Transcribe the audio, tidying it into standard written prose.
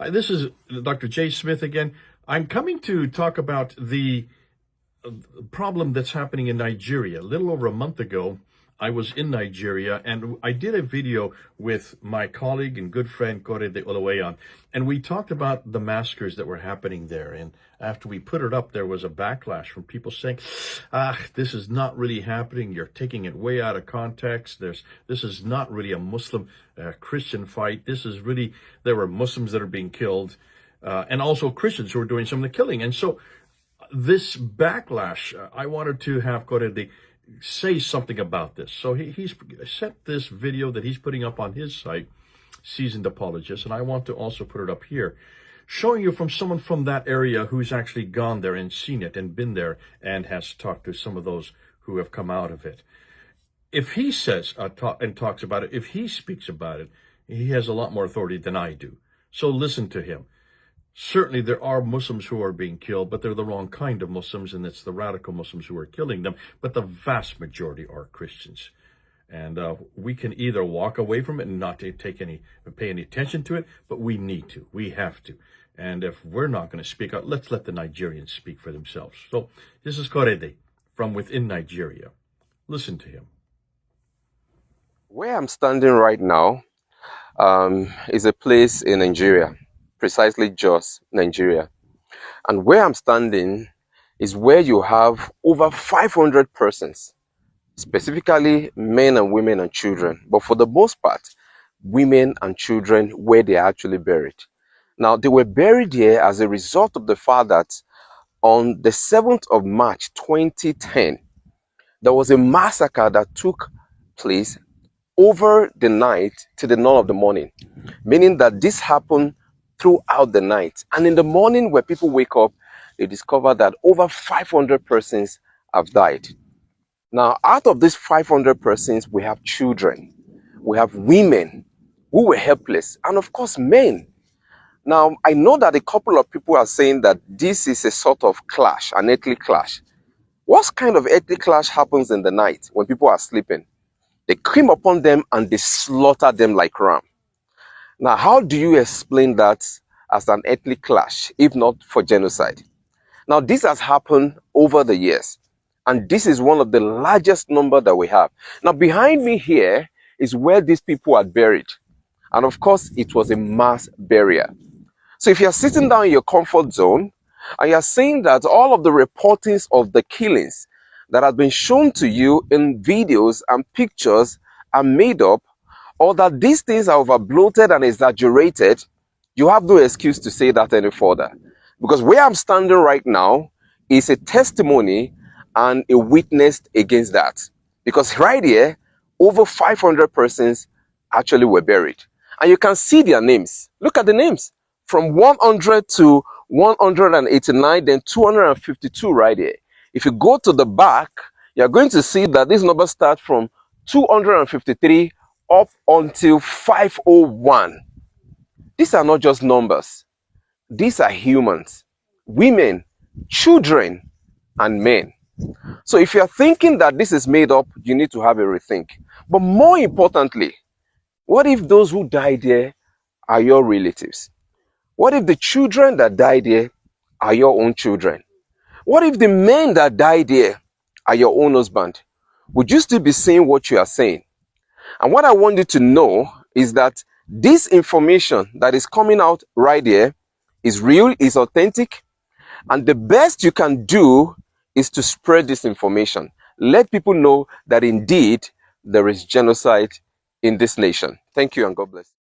This is Dr. Jay Smith again. I'm coming to talk about the problem that's happening in Nigeria. A little over a month ago, I was in Nigeria and I did a video with my colleague and good friend Korede, and we talked about the massacres that were happening there. And after we put it up, there was a backlash from people saying, this is not really happening. You're taking it way out of context. This is not really a Muslim Christian fight. There were Muslims that are being killed, and also Christians who are doing some of the killing. And so this backlash, I wanted to have Korede say something about this. So he's sent this video that he's putting up on his site, Seasoned Apologist, and I want to also put it up here, showing you from someone from that area who's actually gone there and seen it and been there and has talked to some of those who have come out of it. If he says and talks about it, if he speaks about it, he has a lot more authority than I do. So listen to him. Certainly there are Muslims who are being killed, but they're the wrong kind of Muslims, and it's the radical Muslims who are killing them. But the vast majority are Christians. And we can either walk away from it and not pay any attention to it, but we need to. We have to. And if we're not going to speak out, let's let the Nigerians speak for themselves. So this is Korede from within Nigeria. Listen to him. Where I'm standing right now is a place in Nigeria, precisely Jos, Nigeria. And where I'm standing is where you have over 500 persons, specifically men and women and children, but for the most part, women and children where they are actually buried. Now, they were buried here as a result of the fact that on the 7th of March 2010, there was a massacre that took place over the night to the dawn of the morning, meaning that this happened throughout the night. And in the morning, where people wake up, they discover that over 500 persons have died. Now, out of these 500 persons, we have children, we have women who were helpless, and of course, men. Now, I know that a couple of people are saying that this is a sort of clash, an ethnic clash. What kind of ethnic clash happens in the night when people are sleeping? They came upon them and they slaughtered them like ram. Now, how do you explain that as an ethnic clash, if not for genocide? Now, this has happened over the years, and this is one of the largest number that we have. Now, behind me here is where these people are buried. And of course, it was a mass burial. So if you're sitting down in your comfort zone and you're saying that all of the reportings of the killings that have been shown to you in videos and pictures are made up, or that these things are overbloated and exaggerated, you have no excuse to say that any further. Because where I'm standing right now is a testimony and a witness against that. Because right here, over 500 persons actually were buried. And you can see their names. Look at the names. From 100 to 189, then 252 right here. If you go to the back, you're going to see that this number starts from 253 up until 501. These are not just numbers. These are humans, women, children, and men. So if you're thinking that this is made up, you need to have a rethink. But more importantly, what if those who died here are your relatives? What if the children that died here are your own children? What if the men that died here are your own husband? Would you still be saying what you are saying? And what I want you to know is that this information that is coming out right here is real, is authentic, and the best you can do is to spread this information. Let people know that indeed there is genocide in this nation. Thank you and God bless.